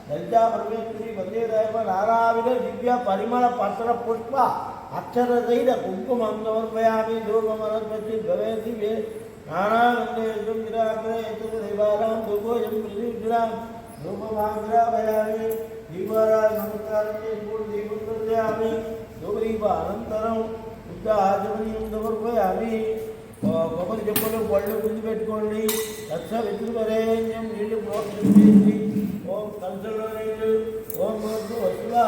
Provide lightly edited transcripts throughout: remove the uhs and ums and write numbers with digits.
ललिता परमेश्वरी वंदे नाराविध दिव्य परिमल पत्र पुष्प अक्षर सहित कुंकुम समर्पयामि धूपमनस्पति भवे दिव्ये नानानंदेषु गिराग्रहेतुदेवानां धूपोऽयं प्रतिष्ठां धूपमाग्रापयामि दीपाराधनं नमस्कारं पूर्णदीपं दर्शयामि धूपदीपानन्तरं बुद्ध आचमनीयं समर्पयामि కొబ్బరి చెప్పులు పళ్ళు గుంజి పెట్టుకోండి దక్ష విద్రువరేణ్యం నీళ్లు ప్రోక్షించి ఓం కంచంలో నీళ్లు ఓం వస్తువ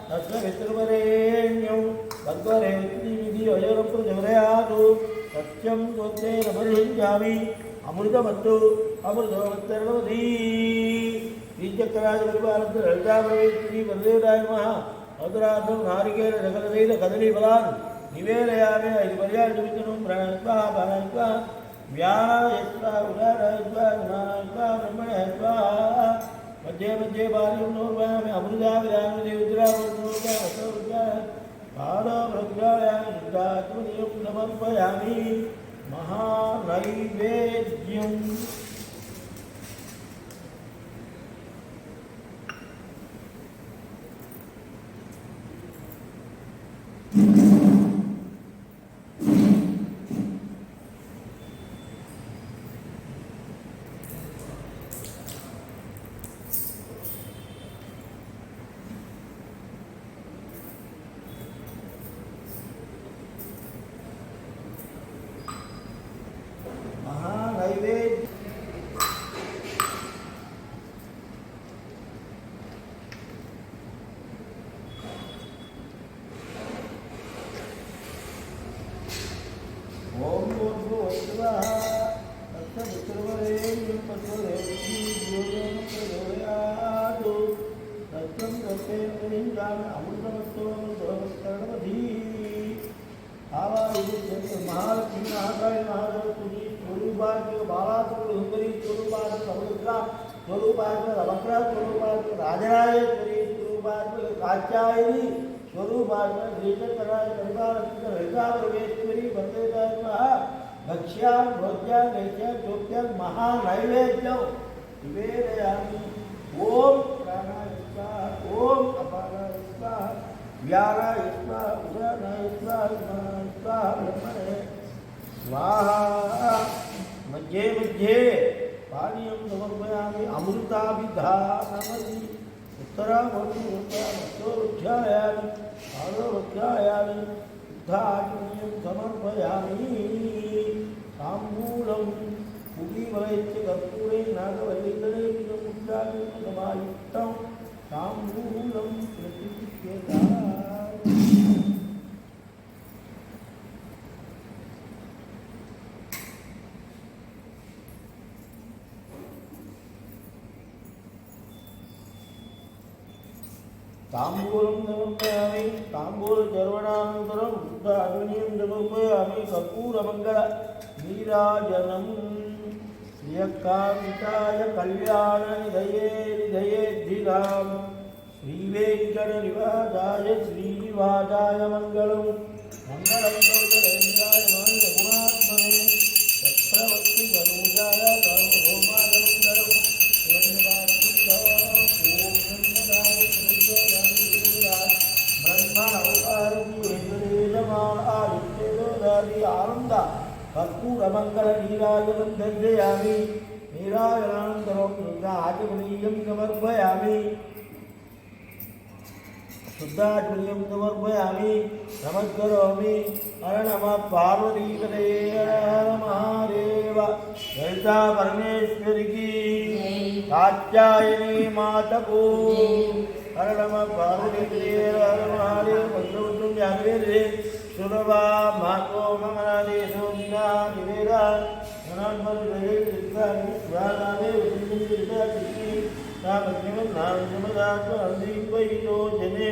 దక్ష విద్రువరేణ్యం భగవరేణి అయోరపు జవరయాదు సత్యం త్వతే నమరించామి అమృతమత్తు అమృతమత్తరణవధీ శ్రీచక్రాజ పరిపాలన లలితాపరమేశ్వరి వరదేవరాయ మహా మధురాధం నారికేల సకలశైల కదలీ ఫలాన్ निवेदयामि ऐश्वर्याजुवितनं प्रणयत्वा बालयत्वा व्यायत्वा उदारयत्वा गुणायत्वा ब्रह्मणयत्वा मध्ये मध्ये बाल्यं नोर्वयामि अमृता विदामि देवद्रावृत्या पादप्रज्ञायामि शुद्धात्मनियं समर्पयामि महानैवेद्यम् महालक्ष्मी महाकाली महासरस्वती स्वरूपार्थ बालासुरी स्वरूपार्थ समुद्रा स्वरूपार्थ रवक्रा स्वरूपार्थ राजराजेश्वरी स्वरूपार्थ कात्यायनी स्वरूपार्थ श्रीचक्राय परिपालकृत ललितापरमेश्वरी वंदेदाय भक्ष्यां भोज्यां नैत्यां चोक्त्यां महानैवेद्यं निवेदयामि ओम प्राणाय स्वाहा ओम अपानाय स्वाहा व्यानाय स्वाहा उदानाय स्वाहा स्वाहा ब्रह्मणे स्वाहा मध्ये मध्ये पानीयं समर्पयामि अमृताभिधानमसि उत्तरावृत्यामि पादवृत्यामि शुद्धाचमनीयं समर्पयामि ताम्बूलं पुटीवलयस्य कर्पूरे नागवल्लीतले समायुक्तं ताम्बूलं प्रतिष्ठेता ताम्बूलं समर्पयामि ताम्बूलचर्वणानन्तरं शुद्धाचमनीयं समर्पयामि कर्पूरमङ्गल नीराजनं श्रियकान्ताय कल्याणनिधये निधयेद्धिरां श्रीवेङ्कटनिवासाय श्रीनिवासाय मङ्गलं मङ्गलं कौतलेन्द्राय रघुनात्मने चक्रवर्तितनूजाय सार्वभौमाय मङ्गलं आनंद कर्पूरमंगल नीराजनं दर्शयामि नीराजनानन्तरं शुद्धाचमनीयं समर्पयामि शुद्धाचमनीयं समर्पयामि नमस्करोमि हर नमः पार्वतीपतये हर हर महादेव ललिता परमेश्वरी की कात्यायनी माता को हर नमः पार्वतीपतये हर हर महादेव मंत्रं जागृते सुरवा मातो मंगलादे सोमिना निवेदा ननमद्वये विद्यानि स्वादादे विद्युता किसी सामज्ञं नामदात अंधिवैतो जने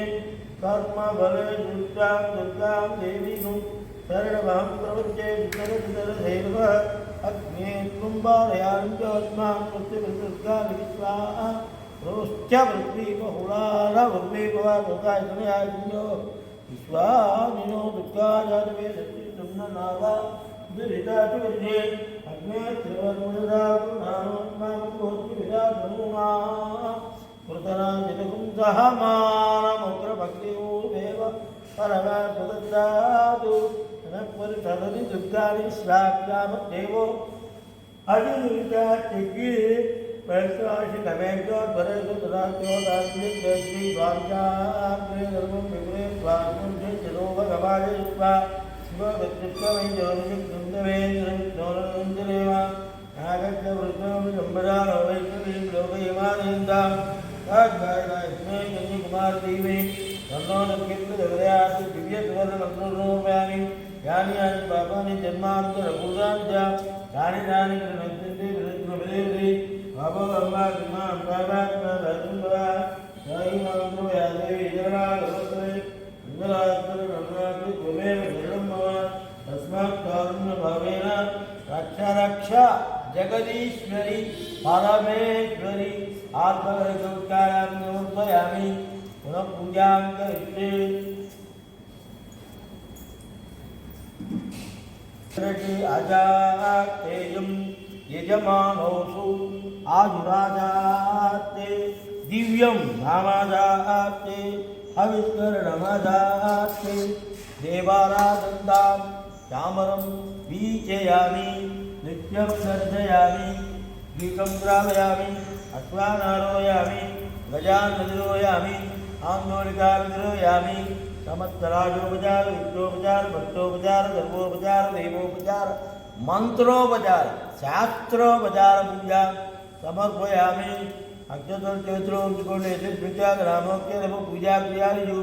कर्म बल दुर्गां दुर्गां देवीं शरणमां प्रवच्चे वितरधैर्व अग्ने कुम्भारयां च अस्मान् स्वाहा रोश्च वृत्ति बहुलाल वृत्ति भवा दुर्गायतनयाजन्यो विश्वानिनो दुर्गाजातवे सत्यं दुरिताटु विद्ये अग्ने त्रिवर्मुदाकुनानोत्माकुहोत्ति विदाधनुमा कृतनाजितकुं सहमानमुग्रभक्तिभूदेव परमात्मदत्तातु नक्परितरति दुर्गानि श्राव्यामदेवो अजुविदाटिकी वैश्वाशिकमेघोद्वरेषु तदात्योदात्म्यश्री द्वारकाग्रे धर्मं विपुरे द्वारकं जलोभगवाजयित्वा शिवगत्युत्तमैजोनिजुन्दवेन्द्रविष्णोरञ्जनेव नागस्य वृद्धोमिजम्बरानो वैष्णवीं लोकयमानयन्तां तद्गायनास्मै कन्याकुमारदेवे तन्नो नक्षत्रजगदयासु दिव्यसुवर्णमन्त्रोपयामि यानि यानि पापानि जन्मान्तरभूतानि च तानि तानि कृणन्ति विदेवते बाबो अम्मा किमां प्राणात्मा धर्मवा साई मां यादेवी जगन्नाथोत्तरे मंगलात्मक त्वमेव शरणं मम तस्मात् कारुण्यभावेन रक्ष जगदीश्वरी परमेश्वरी आत्मसंस्कारां समर्पयामि पुनः पूजां करिष्ये आजातेयं यजमानोऽसु आयुराजाते दिव्यं नामाजाते हविष्करणमजाते देवाराधन्तां चामरं वीचयामि नित्यं दर्शयामि गीतं श्रावयामि अश्वानारोहयामि गजाननिरोहयामि आन्दोलिकानिरोहयामि समस्तराजोपचार विष्णोपचार भक्तोपचार सर्वोपचार देवोपचार मंत्रोपचार शास्त्रोपचार पूजा समर्पयामि अक्षतोत्रोग्रामोक्तम पूजा क्रियादिषु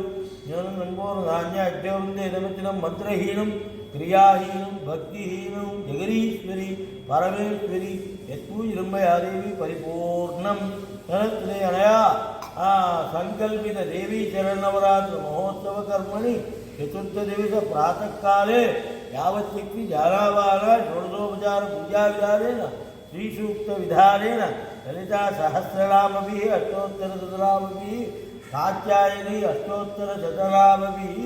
न्यूनमन्मोर्धान्याद्यवृन्देदमतिनं मंत्रहीनं क्रियाहीनं भक्तिहीनं जगदीश्वरी परमेश्वरी यत्पूजिरम्भया देवी परिपूर्णं अनया संकल्पित देवी शरणवरात्र महोत्सव कर्मणि चतुर्थ दिवस प्रातः काले यावच्छक्ति जालावाल षोडशोपचार पूजा विधानेन श्रीसूक्त विधानेन ललिता सहस्रनामभिः अष्टोत्तर शतनामभिः कात्यायनी अष्टोत्तर शतनामभिः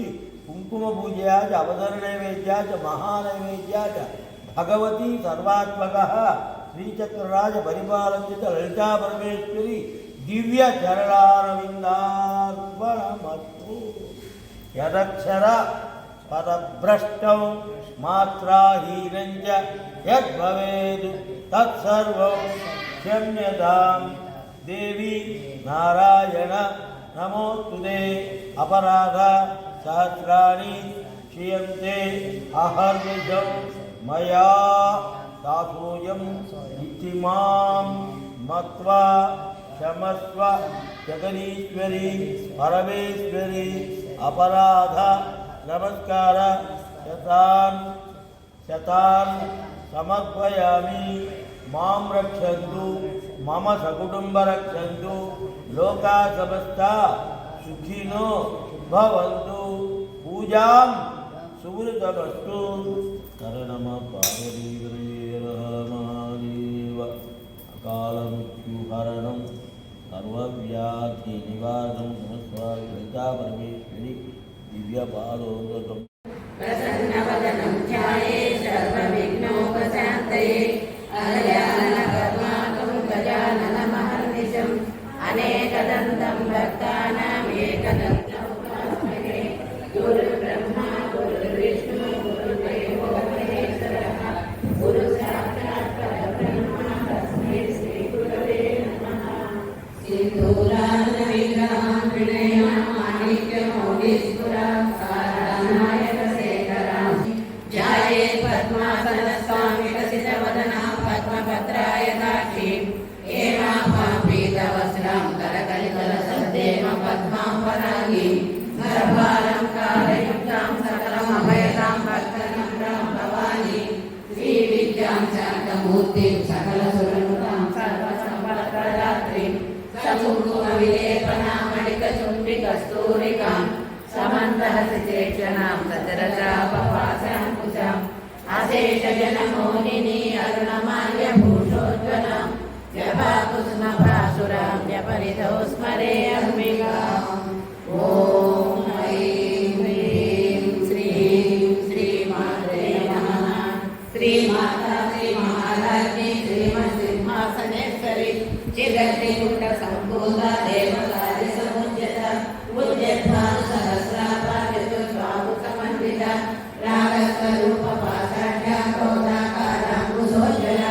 कुंकुम पूजया च अवतरणैवेद्या च महानैवेद्या च भगवती सर्वात्मकः श्रीचक्रराज परिपालयित ललिता परमेश्वरी दिव्य चरणारविन्दार्पणमस्तु यदक्षर पदभ्रष्टं मात्राहीनं च यद्भवेत् तत्सर्वं क्षम्यतां देवी नारायण नमोस्तुते अपराध सहस्राणि क्षीयन्ते अहर्निशं मया दासोऽयं इति मां मत्वा क्षमस्व जगदीश्वरी परमेश्वरी अपराध नमस्कार शतान् समर्पयामि मां रक्षन्तु मम सकुटुम्ब रक्षन्तु लोका समस्ता सुखिनो भवन्तु पूजां सुवृतमस्तु हर नमः पार्वतीदेव अकालमृत्युहरणं सर्वव्याधिनिवारणं नमस्कार ललिता परमेश्वरी दिव्यपादोदकम् प्रसन्नवदनं ध्याये सर्वविघ्नोपशान्तये अगजाननपद्माकं गजाननमहर्निशम् अनेकदन्तं भक्तानाम् एकदन्तं उपास्महे गुरुर्ब्रह्मा गुरुर्विष्णु गुरुर्देवो महेश्वरः गुरुसाक्षात् परब्रह्म तस्मै श्रीगुरवे नमः सिन्दूरान्विग्रहं प्रणयामि माणिक्यमौलिस्फुरं नायकशेखरं ध्याये पद्मासनस्तां विकसितवदनां पद्मभद्रायताक्षीं हेमापापीतवस्त्रं करकलितलसद्देव पद्मां परागीं गर्भालङ्कारयुक्तां सकलमभयतां भक्तनम्रां भवानीं श्रीविद्यां शान्तमूर्तिं सकलसुरनुतां सर्वसम्पत्प्रदात्रीं सकुङ्कुमविलेपनां मणिकचुम्बिकस्तूरिकां समन्तहसिचेक्षणां सचरचापपाशां कुशाम् अशेषजनमोहिनी अरुणमाल्यभूषोज्ज्वलां जपाकुसुमभासुरां वाद्यपरिधौ स्मरे अम्बिकाम् ॐ ऐं ह्रीं श्रीं श्रीमात्रे नमः। श्रीमाता श्रीमहाराज्ञी श्रीमत्सिंहासनेश्वरी चिरग्निकुण्डसम्भूता देवकार्यसमुज्जता उज्जत्भानुसहस्राभा चतुर्बाहुसमन्विता रागस्वरूपपाषाढ्या क्रोधाकाराम्बुजोज्ज्वला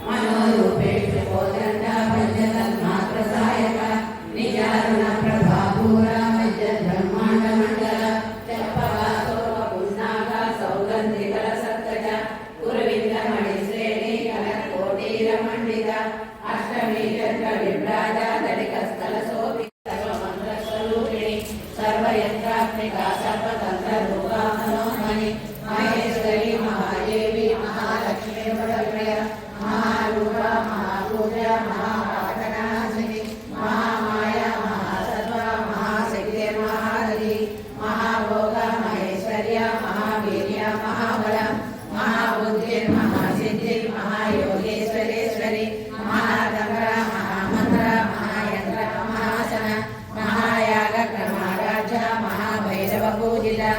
मनोरूपेषु कोदण्डा पञ्चतन्मात्रसायका निजारुणप्रभापूरा विद्यद्ब्रह्माण्डमण्डला चपलासोपपुन्नागा सौगन्धिकलसत्कचा कुरविन्दमणिश्रेणी कनकोटीरमण्डिता अष्टमी चन्द्रविभ्राजा दलिकस्थलशोभि सर्वमन्त्रस्वरूपिणि सर्वयन्त्रात्मिका सर्वतन्त्ररूपा मनोन्मणि महेश्वरी महादेवी महालक्ष्मी वरप्रिया महारूपा महापूजा महापाटनाशिनी महामाया महासत्त्वा महाशक्तिर्महारथी महाभोगा महेश्वर्या महावीर्या महाबला महाबुद्धिर्महासिद्धिर् महायोगेश्वरेश्वरी महातंत्रा महामंत्रा महायंत्र महासन महायागक्रमाराजा महाभैरवपूजिता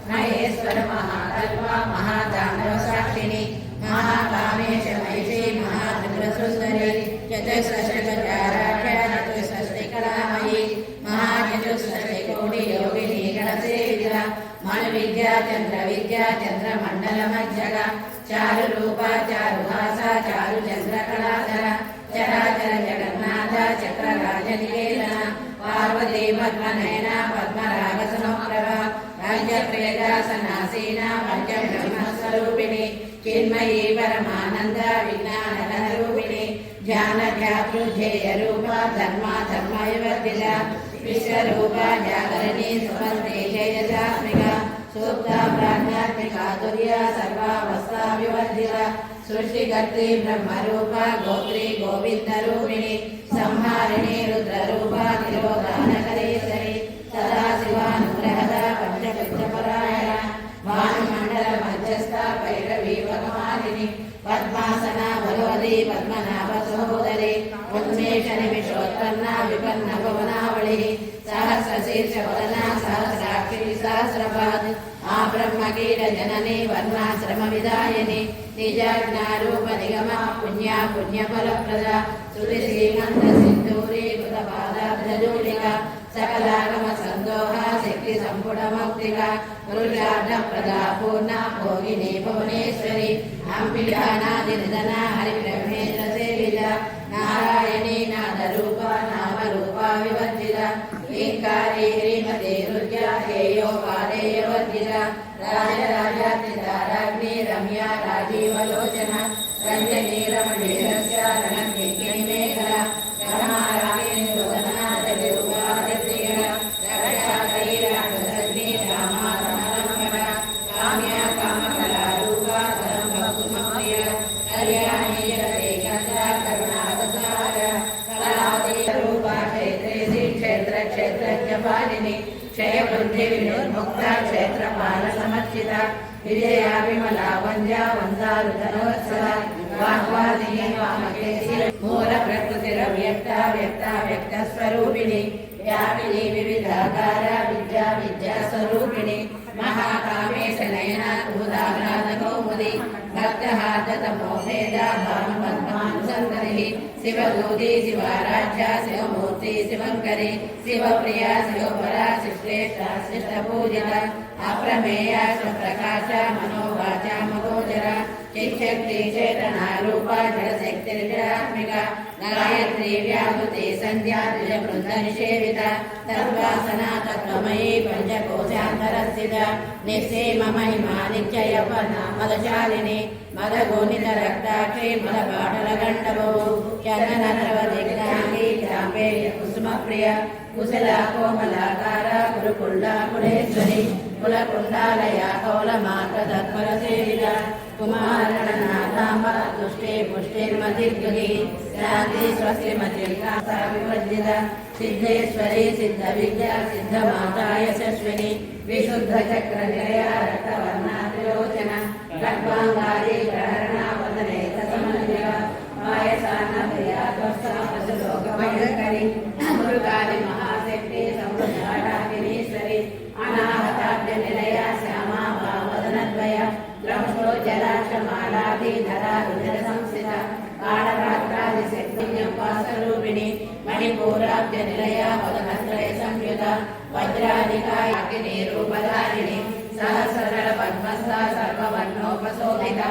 महेश्वर महातल्पा महाताण्डवसाक्षिणी महाकामेश महिषी महात्रिपुरसुन्दरी चतुष्षष्टिगजाराख्या चतुष्षष्टिकलामयी महाचतुष्षष्टिकोटियोगिनी गणसेविता मनुविद्या चन्द्रविद्या चन्द्रमण्डलमज्जगा चारुरूपा चारुहासा चारुचन्द्रकलाधरा चराचर जगन्नाथ चक्रराजनिकेतन पार्वती पद्मनयना पद्मरागसमप्रभा राज्यप्रियदासनासीना पंचब्रह्मस्वरूपिणी चिन्मयी परमानन्द विज्ञानघनरूपिणी ध्यानध्यातृध्येयरूपा धर्मा धर्मविवर्धिता विश्वरूपा जागरणी सुमन्ते जयजात्मिका सूक्ता प्राज्ञात्मिका तुर्या सर्वावस्था विवर्धिता सृष्टिकर्त्री ब्रह्मरूपा गोत्री गोविन्दरूपिणी संहारिणी रुद्ररूपा तिरोधानकरेश्वरी सदाशिवानुग्रहदा पंचकृत्यपरायणा भानुमण्डलमध्यस्था भैरवी भगवानिनी पद्मासना भगवती पद्मनाभ सहोदरी उन्मेषनिमिषोत्पन्ना विपन्न भुवनावळिः सहस्रशीर्षवदना सहस्राक्षी सहस्रपाद आब्रह्मकीटजननी वर्णाश्रमविदायिनी निजाज्ञारूपनिगमा पुण्या पुण्यफलप्रदा सुरिश्रीमन्तसिन्दूरी कृतपादाब्जजूलिका सकलागमसन्दोहा शक्तिसम्पुटमौक्तिका पुरुषार्थप्रदा पूर्णा भोगिनी भुवनेश्वरी अम्बिकानादिनिधना हरिब्रह्मेन्द्रसेविता नारायणी नादरूपा नामरूपा विवर्जिता ईङ्कारी ह्रीमती रुद्रा हेयोपादेयवर्जिता राजराजात्रिता राज्ञी रम्या राजीवलोचना रञ्जनी रमणीरस्या रणकेकिनीमेखला रमारामेन्दुवदना जगरूपादिप्रिया रक्षाकरीराक्षसग्नी रामा रमलम्बना काम्या कामकलारूपा धर्मभक्तिमप्रिया कल्याणी जगते कन्या करुणावसार कलावतीरूपा क्षेत्रेशी क्षेत्रक्षेत्रज्ञपालिनी क्षयवृद्धि विनिर्मुक्ता क्षेत्रपालसमर्चिता विजया विमला वन्द्या वन्दारुधनोत्सवा वाग्वादिनी वामकेशी मूलप्रकृतिरव्यक्ता व्यक्ता व्यक्तस्वरूपिणी व्यापिनी विविधाकारा विद्या विद्यास्वरूपिणी महाकामेशनयना भूताभ्रातकौमुदी भक्तहार्दतमोभेदा भानुपद्मानुसन्दरिः शिवदूती शिवाराध्या शिवमूर्ति शिवङ्करी शिवप्रिया शिवपरा शिष्टेष्टा शिष्टपूजिता अप्रमेया स्वप्रकाशा मनोवाचा मगोचरा चिच्छक्ति चेतनारूपा जडशक्तिर्जडात्मिका गायत्री व्याहृति सन्ध्या द्विजवृन्दनिषेविता सर्वासना तत्त्वमयी पञ्चकोशान्तरस्थिता निःसीम महिमा नित्ययौवना मदशालिनी मदगोनितरक्ताक्षी मदपाटलगण्डभो चन्दनरवदिग्नाङ्गी चाम्पेय कुसुमप्रिया कुशला कोमलाकारा गुरुकुण्डा कुलेश्वरी कुलकुण्डालया कौलमार्गतत्परसेविता कुमारणनाथाम्बा तुष्टे पुष्टिर्मतिर्गुही शान्ति स्वस्तिमतिर्कासा विवर्जिता सिद्धेश्वरी सिद्धविद्या सिद्धमाता यशस्विनी विशुद्धचक्रनिलया रक्तवर्णा त्रिलोचना खड्वाङ्गारी प्रहरणा वदने समन्विता पायसान्नप्रिया त्वस्ता पशुलोकमयकरी దుర్గాది మహాశక్తి సంవత్సరాగిరీశ్వరి అనాహతాభ్య నిలయ శ్యామా భావదనద్వయ ద్రంష్టో జలాక్షమాలాధీధరా రుద్ర సంస్థిత కాళరాత్రాది శక్తిన్యపాసరూపిణి మణిపూరాబ్జ నిలయ వదనత్రయ సంయుత వజ్రాధికాయకిని రూపధారిణి సహస్రదళ పద్మస్థ సర్వవర్ణోపశోభిత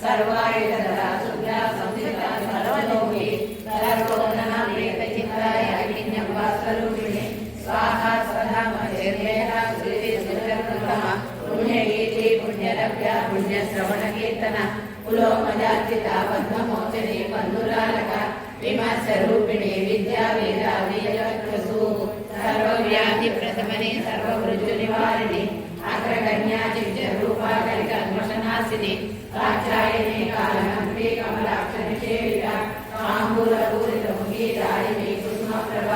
సర్వాయుధరా శుద్ధ సంస్థిత సర్వలోకి సర్వోదన ప్రేత చిత్రాయకిన్యపాసరూపిణి స్వాహా స్వధా మహేర్వేహ శ్రీ సురకృతమ పుణ్యగీతి పుణ్యలభ్య పుణ్యశ్రవణ కీర్తన పులోమజార్జిత పద్మమోచని బంధురాలక విమర్శరూపిణి విద్యా వీర వీరసు సర్వవ్యాధి ప్రథమని సర్వమృత్యు నివారిణి అగ్రగణ్యా చిత్య రూపా కలికల్మషనాశిని కాచాయని కాళహంత్రి కమలాక్షని సేవిత తాంబూల పూరిత ముఖీదారిణి కుసుమప్రభ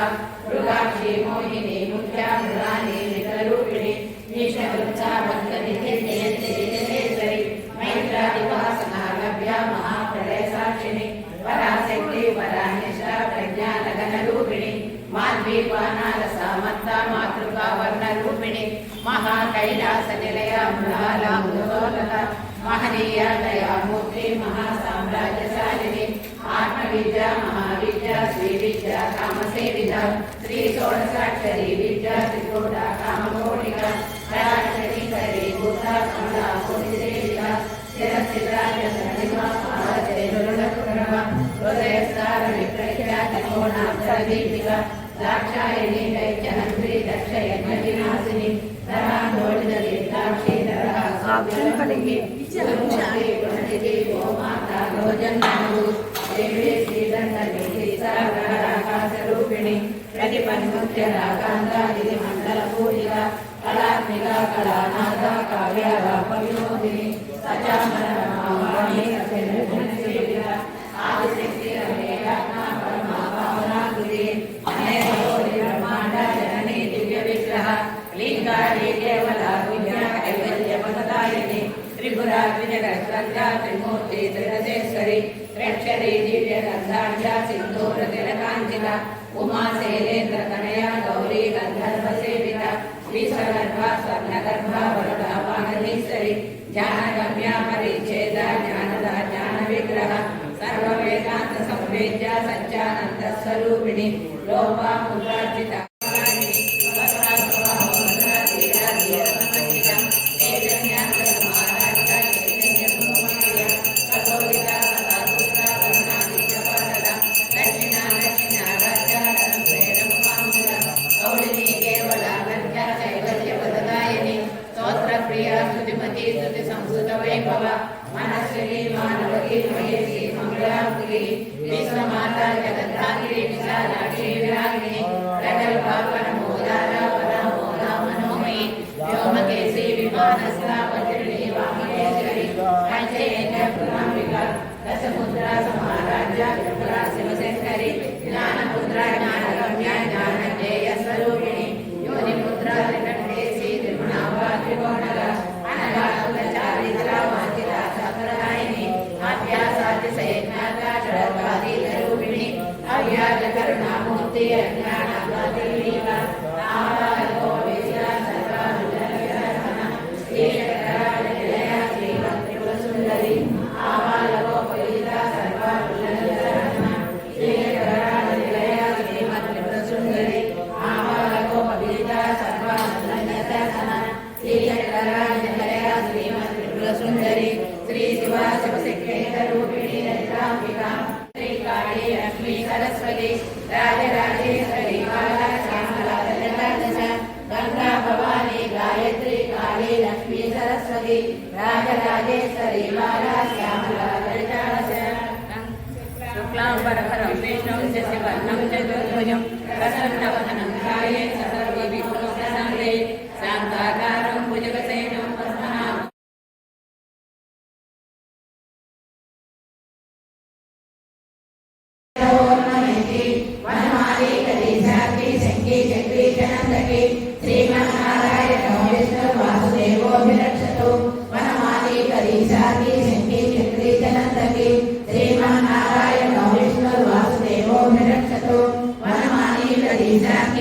మృగాక్షి మోహిని ముఖ్యా మృగాని మిత్రరూపిణి నిషవృత్సాభక్తనిధేశ్వరి మైత్రాదివాసన లభ్య మహాప్రళయ సాక్షిని పరాశక్తి పరానిష్ట ప్రజ్ఞానగణ రూపిణి మాధ్వీపానాల సమర్థ మాతృకా వర్ణ రూపిణి మహాకైలాస నిలయ మృగాలాముదోలక మహనీయ దయామూర్తి మహాసామ్రాజ్యశాలిని ఆత్మవిద్య మహావిద్య శ్రీ విద్య కామసేవిత శ్రీ షోడశాక్షరి విద్య త్రికోట కామకోటిక కరాక్షరీకరి బుద్ధ కమలా కోటిసేవిత హృదయస్థార విప్రఖ్యాత కోణాక్షరదీపిక దాక్షాయణి దైత్యహంత్రి దక్షయజ్ఞ వినాశిని ధరాండోళిత దీర్ఘాక్షి ధరాక్షి గోమాతా గోజన్మాను దేవీ శ్రీదండీ సాగరాకాశరూపిణి ప్రతిపన్ముఖ్య రాకాంతాది మండల పూజిక కళాత్మిక కళానాథ కావ్యాలాప వినోదిని సచామరణి సేవిత ఆదిశక్తి అనేకాత్మ పరమా భావనాకృతి అనేకోటి బ్రహ్మాండ జనని దివ్య విగ్రహ లింగారి కేవల విద్యా కైవల్య పదదాయిని త్రిపురా విజగత్సర్గా త్రిమూర్తి త్రిరసేశ్వరి త్రక్షరి దివ్య గంధాఢ్య సింధూర తిలకాంచిత ఉమా శైలేంద్ర తనయ గౌరీ గంధర్వ సేవిత విశ్వగర్భ స్వర్ణగర్భ వరద పానలీశ్వరి జ్ఞానగమ్య పరిచ్ఛేద జ్ఞానద జ్ఞాన విగ్రహ సర్వ వేదాంత సంవేద్య సత్యానంద స్వరూపిణి లోపా ముద్రార్జిత మనస్విని మానవకి మహేషి మంగళాంబికి విశ్వమాతా జగద్ధాత్రి విశాలాక్షి విరాగిణి ప్రగల్భ పరమోదార పరమోద మనోమయి వ్యోమకేశి విమానస్థ వజ్రిణి వామకేశ్వరి పంచేంద్ర పురాంబిక దశముద్ర సమారాజ్య త్రిపుర శివశంకరి జ్ఞానముద్ర జ్ఞానగమ్య జ్ఞానజేయ స్వరూపిణి యోనిముద్ర త్రికంఠేశి త్రిగుణాంబ త్రికోణగ అనగాకుల చారిత్ర వాంఛిత సంప్రదాయిని అభ్యాసాతిశయజ్ఞాతారూపిణి అవ్యాజ కరుణామూర్తి అజ్ఞానీక సుందరి ఆవాలగోపయుత సుందరి ఆవాలగోపయుత సుందరి శ్రీ శివ శివశక్తేత రూపిణి లలితాంబికా శ్రీ కాళీ లక్ష్మీ సరస్వతి రాజరాజేశ్వరి బాలా శ్యామలా లలితాదశ గంగా భవాని గాయత్రి కాళీ లక్ష్మీ సరస్వతి రాజరాజేశ్వరి బాలా శ్యామలా లలితాదశ శుక్లాంబరధరం విష్ణుం శశివర్ణం చతుర్భుజం ప్రసన్నవదనం ధ్యాయేత్ సర్వవిఘ్నోపశాంతయే శాంతాకారం భుజగశయనం పద్మనాభం శ్రీమన్నారాయణ విష్ణు వాసుదేవోభిరక్షతు వనమాలి కరీశాకి శంకి చక్రీ జనందకి శ్రీమన్నారాయణ విష్ణు వాసుదేవోభిరక్షతు వనమాలి కరీశాకి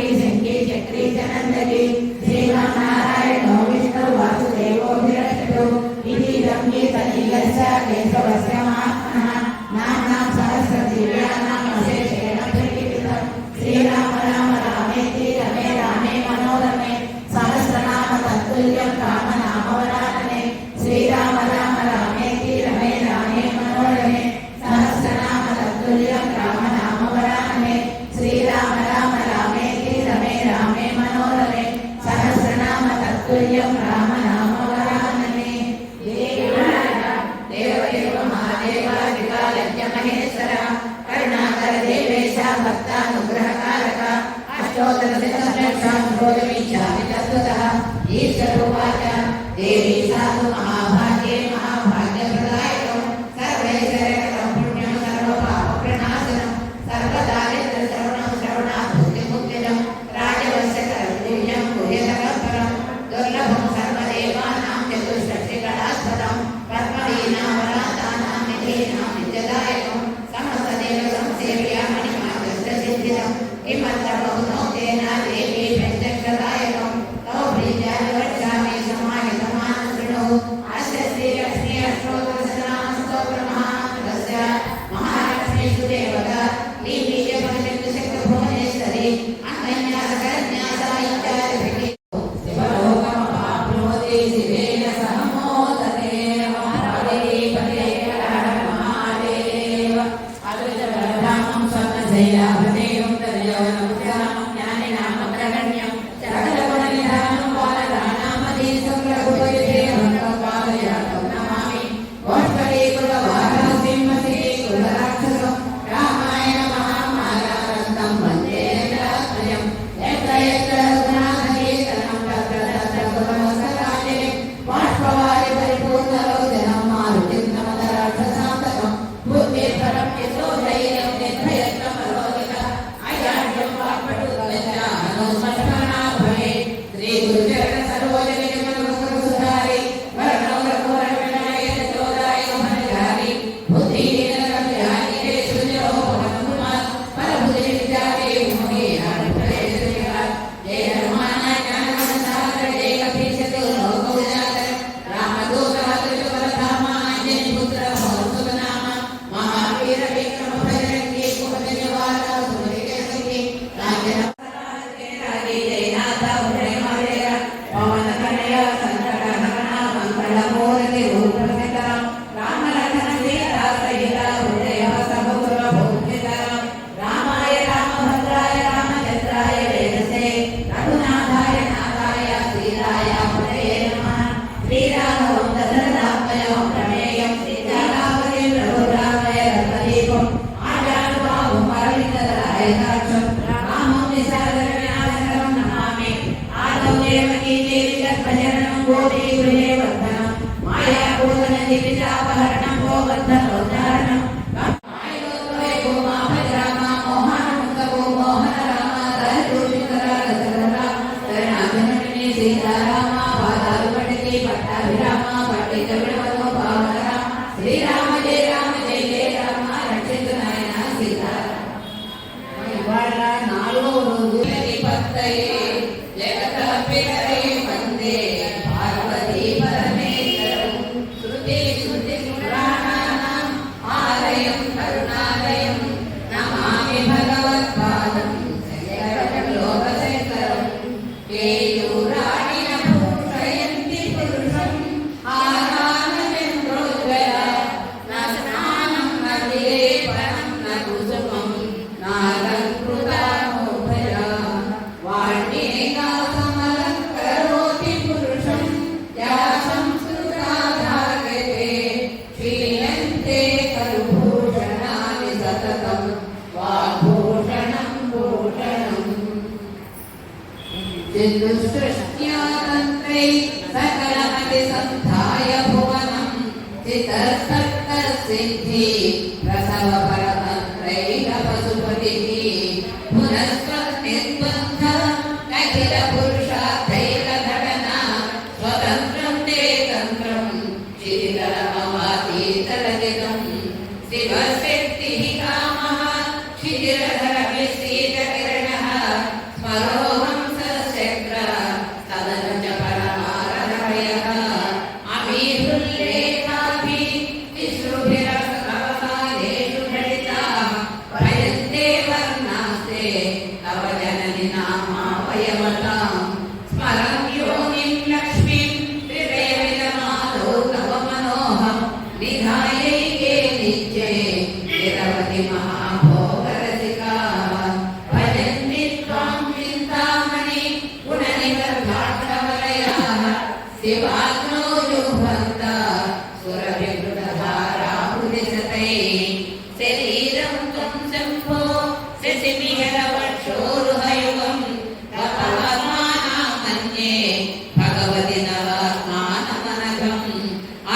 సర్వోద్ధారణం భూమా భజరామ మోహన ముఖభూ మోహన రామ కరుణాభినమిని సీతారామ పాదాలు పడితే పట్టాభిరామ పట్టిత విడవలో భావనరామ శ్రీరామ జయ రామ జయ జయ రామ రక్షితు నాయన సీతారామ. ఇవాళ 4వ రోజు పత్తయే జగత పితరే వందే పార్వతీ పరమేశ్వరం శృతి శృతి పురాణానాం ఆలయం కరుణాలయం నమామి భగవత్పాదం శంకరం లోకశంకరం. కేయూరాణిన పూషయంతి పురుషం ఆరాధనేంద్రోజ్వల న స్నానం న విలేపనం న కుసుమం నాలంకృతామోభయ వాణ్యేకాసమలంకరోతి పురుషం యా సంస్కృతా ధార్యతే క్షీయంతే కరుభూషణాని సతతం వాగ్భూషణం భూషణం. చిదుసృష్ట్యాతంత్రై సకలమతి సంధాయ భువనం చితస్తత్సిద్ధి ప్రసవ పరతంత్రై పశుపతిః పునఃస్వనిర్బంధ అఖిల పురుషార్థైక ఘటన స్వతంత్రం తే తంత్రం క్షితితలమవాతీతలజితం శివశక్తి కామః క్షితిరధర విశ్రీత కిరణః స్మరోహం సశక్ర తదనుజ పరమారహయః అమీహుల్లేఖాభి విశ్రుభిరవసానేషు ఘటితాః భయంతే వర్ణాస్తే తవ జనని నామావయవతాం స్మరం యోనిం లక్ష్మీం త్రివేవిలమాదో తవ మనోహం నిధాయైకే నిత్యే నిరవధి మహాభోగరసికాః భజంతి త్వాం చింతామణి గుణనిగర్భాక్షవలయాః శివాగ్నో జుహ్వంత సురవికృతధారాభుదిశతై శరీరం త్వం శంభో శశిమిహరవక్షోరుహయుగం గతాత్మానాం మన్యే భగవతి నవాత్మానమనఘం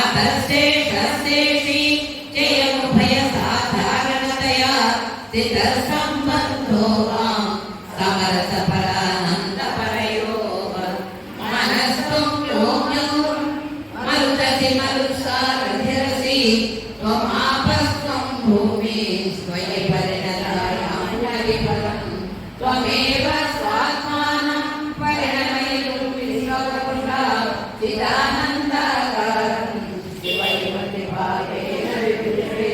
అతశేషశేషి జయముభయ సాధారణతయా స్థితసంబంధో మాం సమరస పరానంద పరయోః మనస్త్వం యోమ్యో మరుదసి మరుసారధిరసి త్వమాపస్త్వం భూమి స్వయం పరిణతాయాం త్వమేవ స్వాత్మానం పరిణమయితుం విశ్వపురుషా చిదానందాకారం శివైవతిభావేన వివిధే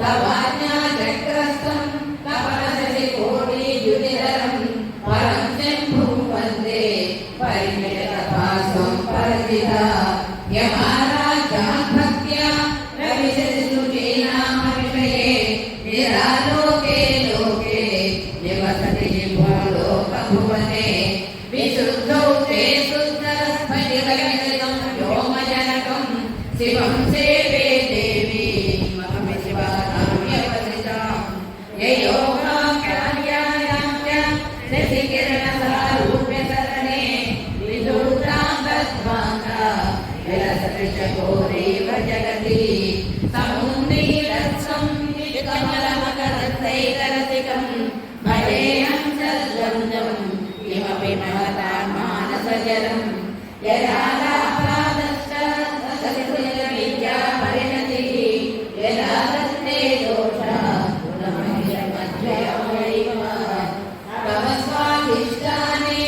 తవాజ్ఞాచక్రస్థం తపనసి కోటియుధిధరం పరం శంభుం వందే పరిమితపాసం పరిచితా యమారాజ్యాద్భక్త్యా రవిశశిశుచీనామ విషయే నిరాలోకే లోకే నివసతి జిహ్వాలోకభువనే విశుద్ధౌ తే శుద్ధరస్ఫటికమితం వ్యోమజనకం శివం సేవే దేవి మహమి శివానామ్యవసితాం యయోగాఖ్యాయాయాం చ శశికిరణసారూప్య సరణే విధూతాం తద్వాంతా విలసతి చ ఘోరేవ జగతి సమున్నీరత్సం కమలమకరత్తైకరసికం భజేహం సద్వందం కిమపి మహతా మానసజలం యదాలాపాదశ్చ సతివిద్యా పరిణతిః యదా దత్తే దోషా గుణమహిమధ్యయమైవ తవ స్వాధిష్టానే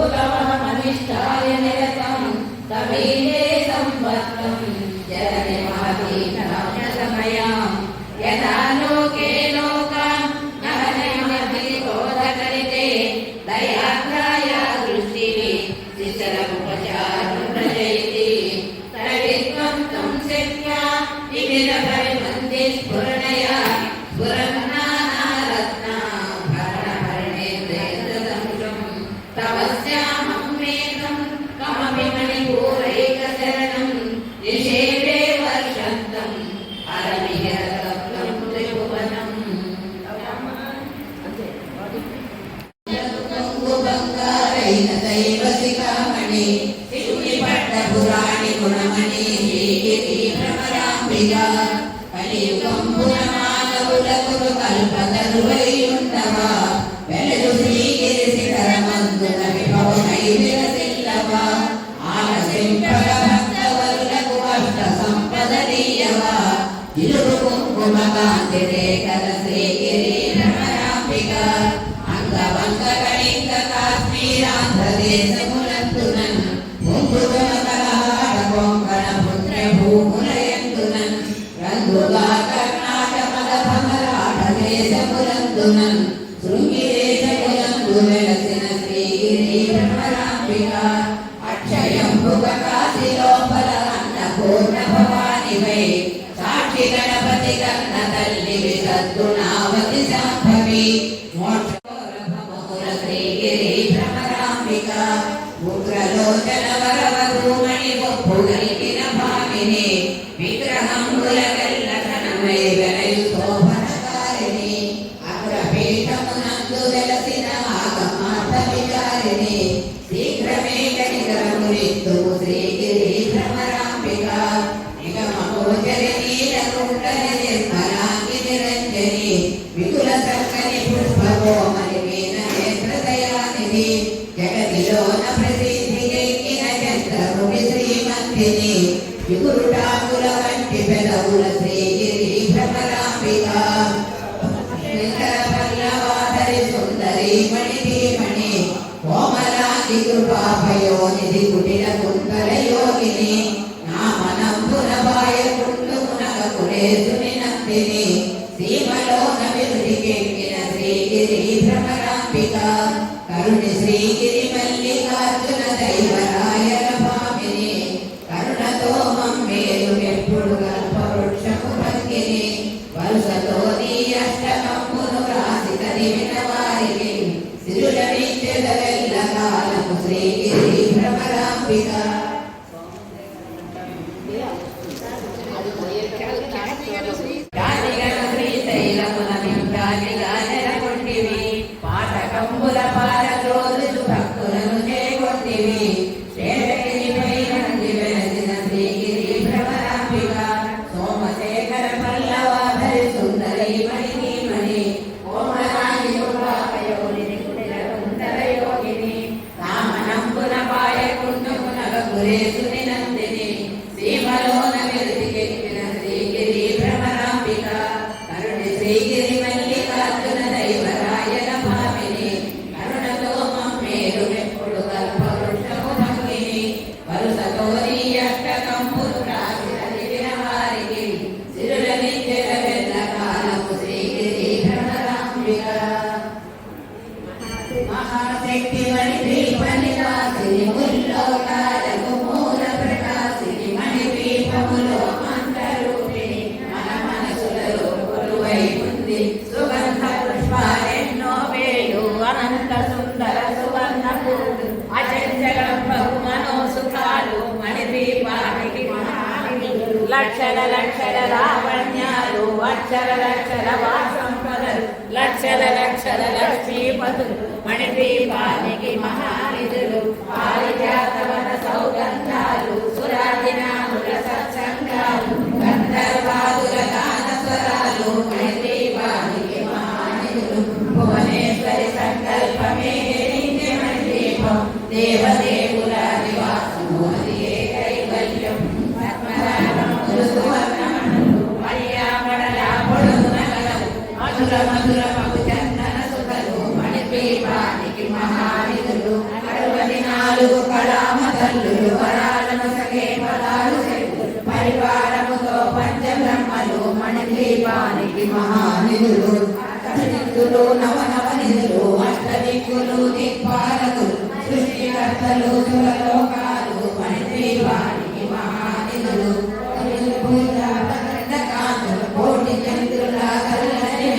ఉతమహమధిష్టాయ నిరతం తమీనే సంవత్తం జనని మహతీనామ్యసమయాం యదా లోకే లోకాన్ నహనయమభికోదకరితే దయాగ్రాయా దృష్టిః శిశరముపచారం ప్రజయతి తడిత్వం త్వం శక్త్యా నిమిరపరిమంది స్ఫురణయా స్ఫురన్నానారత్నాభరణభరణేంద్రేంద్రదంశం తవస్యామం మేఘం కమపి మణిపూరైకశరణం నిషేవే వర్షంతం అరమిహరతత్వం త్రిభువనం. బంగారైన దైవసికామణి శివుని పట్ట పురాణి గుణమణి భ్రమరాంబిగా కలియుగ వంపున మానవులకు కల్పతరువై ఉండవా వెలదు శ్రీగిరి శిఖరమందున విభవమై విలసిల్లవా ఆలసింపగ భక్తవరులకు అష్ట సంపదనీయవా ఇరుగు కుంకుమ కాంతి రేఖల శ్రీగిరి భ్రమరాంబిక అంగవంగ కళింగ కాశ్మీరాంధ్రదేశములందునన్ పొంగుగల కలహార కొంకణ పుత్ర భూములయందునన్ రంగుగా కర్ణాటక భమరాట దేశములందునన్ శృంగిదేశములందు వెలసిన శ్రీగిరి భ్రమరాంబిక అక్షయంబుగ కాశీ లోపల అన్నపూర్ణ భవానివై సాక్షి గణపతి కన్న తల్లి విసద్గుణావతి శాంభవి మోక్ష శ్రీగిరి భ్రమరాంబిక ఉగ్రలోచన వరవధూమణి ఒప్పు గలిగిన భామిని విగ్రహంబులకెల్ల ఘనమై వెలయు శోభనకారిణి అగ్రపీఠమునందు వెలసిన ఆగమార్థ విచారిణి శీఘ్రమే కనికరములిత్తు శ్రీగిరి భ్రమరాంబిక నిగమగోచరి నీలకుండలి నిర్మలాంగి నిరంజని వికుల చక్కని పుష్పగోమని మీన నేత్రదయానిధి జగతిలోన ప్రసిద్ధికెక్కిన చంద్రముఖి శ్రీమంతిని విగురుడాకుల వంటి పెదవుల శ్రీగిరి భ్రమరాంబిక పల్లవాధరి సుందరి మణిధీమణి కోమలాంగి కృపాభయోనిధి కుటిల కుంతల యోగిని నామనంబున బాయకుండు మునగకులేసుని నందిని సీమలోన విరుదికెక్కిన శ్రీగిరి భ్రమరాంబిక కరుణి శ్రీగిరి మల్లికార్జున దైవరాయల భామిని కరుణతో మమ్మేలు ఎప్పుడు గల్పవృక్షము భంగిని వరుసతో నీ అష్టకమ్మును రాసి చదివిన వారికి సిరుల నిత్యదవెల్ల కాలము శ్రీగిరి భ్రమరాంబిక పాఠకంబుల పారద్రోజు భక్తులను చేకొట్టివి శ్రేణగిరిపై నంది వెలసిన శ్రీగిరి భ్రమరాంబిక సోమశేఖర పల్లవాధరి సుందరి మణిమణి కోమలాంగి కృపాపయోనిధి కుటిల కుంతల యోగిని నామనంబున పాయకుండుమునగ గురేసుని నందిని సీమలోన విరుదికెక్కిన శ్రీగిరి భ్రమరాంబిక కరుణి శ్రీగిరి మల్లికార్జున దైవరాయల భామిని కరుణతో మమ్మేలు ఎప్పుడు కల్పవృక్షము భంగిని వరుసతో నీ అష్టకంబులు రాసి చదివిన వారికి సిరుల నిత్యల వెల్ల కాలము శ్రీగిరి భ్రమరాంబిక మహాశక్తి మణిద్వీపని రాసిని ముల్లోకాలకు మూల ప్రకాశిని మణిద్వీపములో మంత్రరూపిణి మన మనసులలో కొలువై ఉంది సుగంధ పుష్పాలెన్నో వేలు అనంత సుందర సువర్ణ పూలు అచంచలం బహు మనోసుఖాలు మణిద్వీపానికి మహానిధులు లక్షల లక్షల లావణ్యాలు అక్షర లక్షల వాసంపదలు లక్షల లక్షల లక్ష్మీపతులు మణిద్వీపానికి మహానిధులు పారిజాతవన సౌగంధాలు సురాదినాముల సత్సంగాలు గంధర్వాదుల గానస్వరాలు మణిద్వీపానికి మహానిధులు భువనేశ్వరి సంకల్పమే నిత్య మణిద్వీపం దేవదేవుల నివాసము అది ఏ కైవల్యం పద్మరాగములు సువర్ణమణులు పర్యామడల పొడుగున గలవు మధుర మధుర మగు చందన సుధలు మణిద్వీపానికి మహానిధులు 64 కళామతల్లులు వరాలను సగే ఫలాలు పరివారముతో పంచబ్రహ్మలు మణిద్వీపానికి మహానిధులు అష్టదిక్కులు నవనవనిధులు అష్టదిక్కులు దిక్పాలకులు సృష్టికర్తలు సురలోకాలు మణిద్వీపానికి మహానిధులు కోటి చంద్రుల కల్లని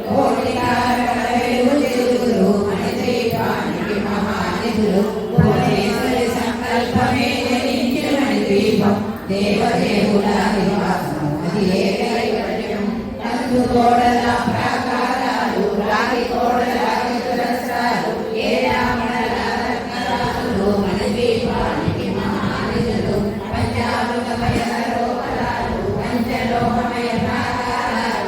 కోటి తారకల వెలుగులు మణిద్వీపానికి మహానిధులు భువనేశ్వరి సంకల్పమే జనించిన మణిద్వీపం దేవదేవుల నివాసం అది ఏ కైవల్యం కంచు తోడల ప్రాకారాలు రాగి తోడల చతురస్రాలు ఏ రామణల రత్నరాలు మణిద్వీపానికి మహానిధులు పంచామృతమయ సరోవరాలు పంచలోహమయ ప్రాకారాలు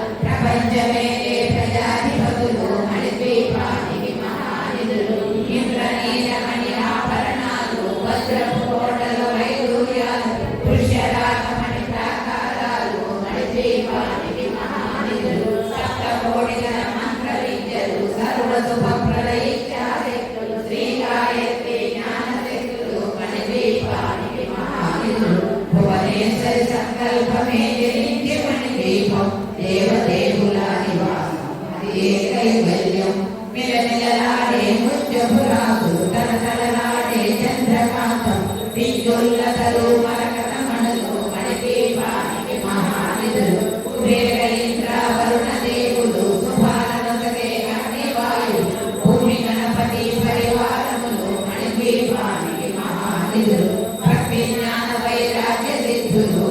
ప్రపంచమే ప్రజాధిపతులు మణిద్వీపానికి మహానిధులు ఇంద్రనీలమణి ఆభరణాలు వజ్రపు కోటలు వైడూర్యాలు పుష్యరాగమణి ప్రాకారాలు మణిద్వీపానికి మహానిధులు సప్తకోటిగల మంత్ర విద్యలు సర్వ శుభ ప్రళయిత్యాశక్తులు శ్రీ గాయత్రి జ్ఞానశక్తులు మణిద్వీపానికి మహానిధులు భువనేశ్వరి సంకల్పమే జయించి మణిద్వీపం దేవదేవుల నివాసం అది కైవల్యం మిలమిలలాడే ముత్యపురాసులు తలతలలాడే చంద్రకాంతం విద్యుల్లతలు మరకతమణులు మణిద్వీపానికి మహానిధులు కుబేర ఇంద్ర వరుణ దేవులు శుభాలనొసగే అగ్నివాయు భూమి గణపతి పరివారములు మణిద్వీపానికి మహానిధులు భక్తి జ్ఞాన వైరాగ్య సిద్ధులు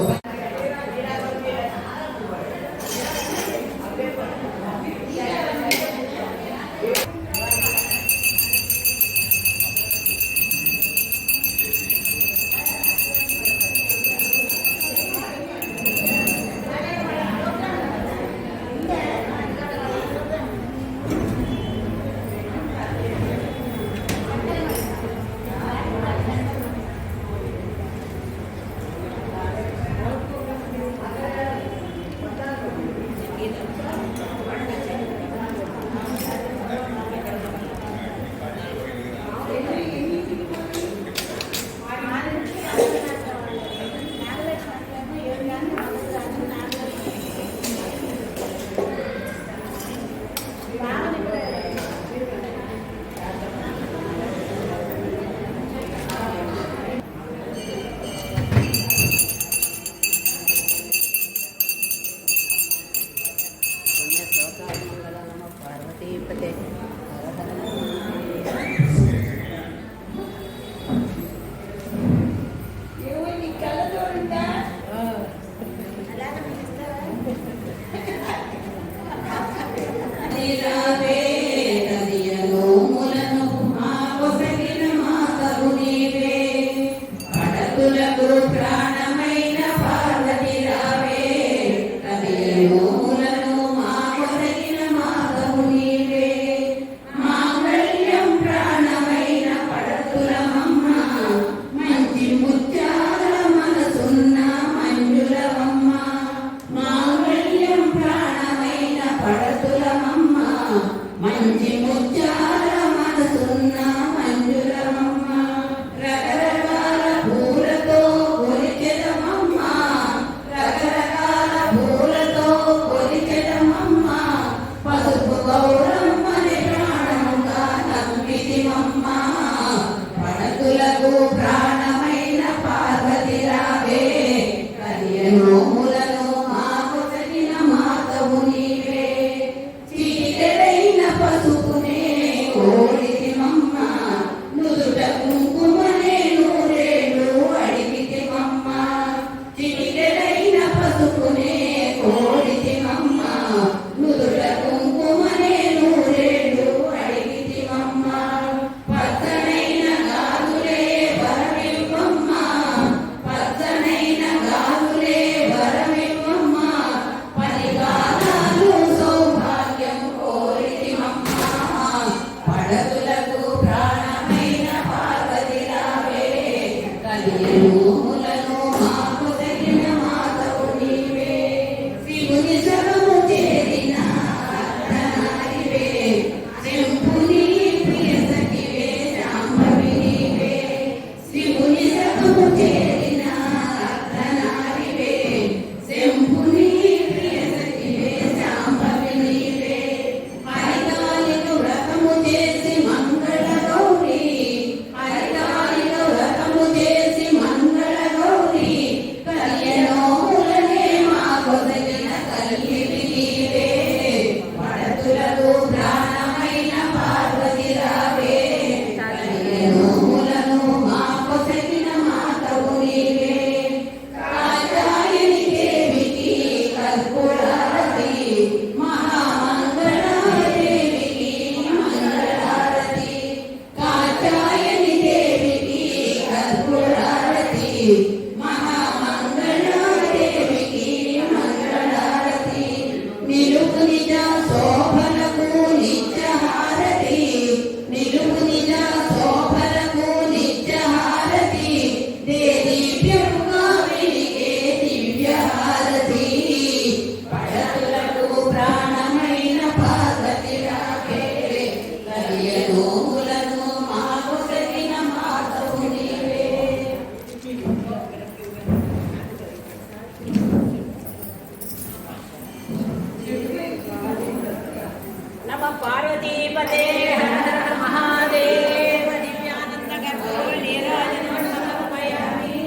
నమ పార్వతీపతే హర హర మహాదేవ దివ్యానంద గర్భో నీరాజనం సమర్పయామి.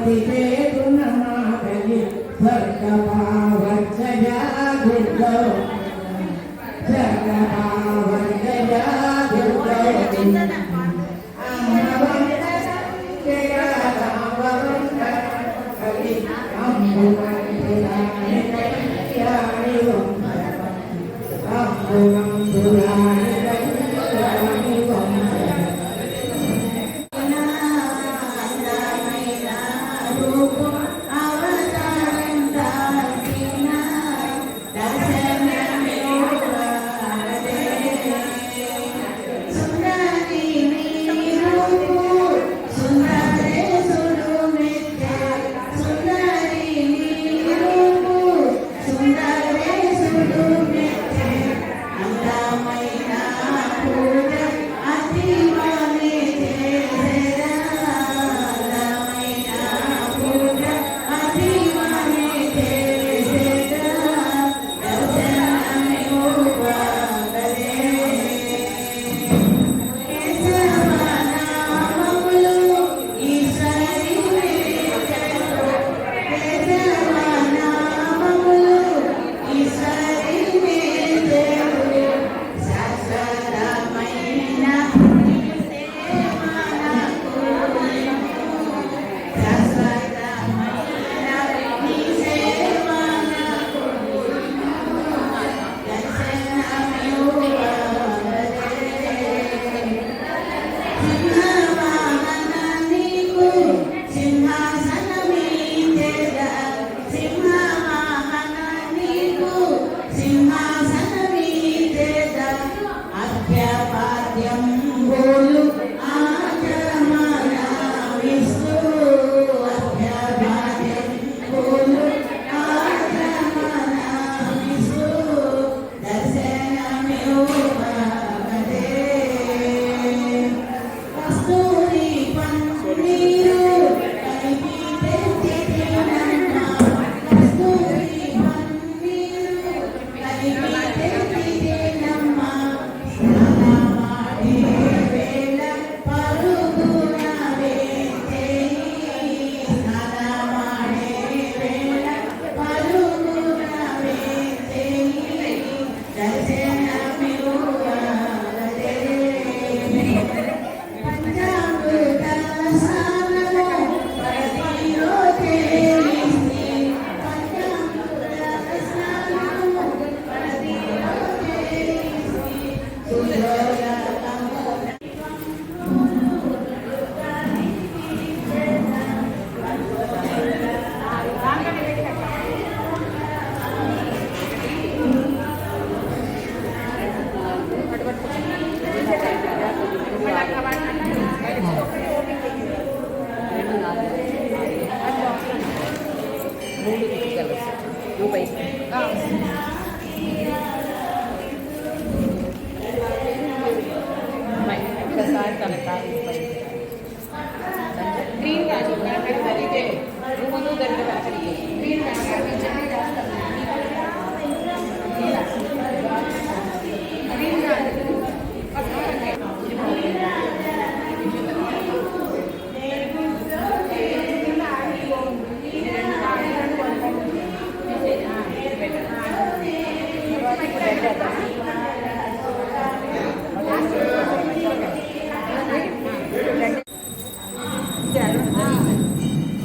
Thank you.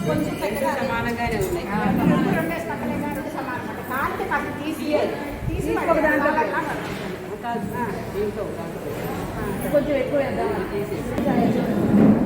కొంచెం పెద్దగా సమానంగానే ఉన్నాయి. రెండు పక్కలేగా రెండు సమానం. కాలికి పక్కన తీసేయాలి. తీసి ఒక దాంట్లో కాదు. దీంట్లో కొంచెం ఎక్కువ వేద్దాం తీసేసి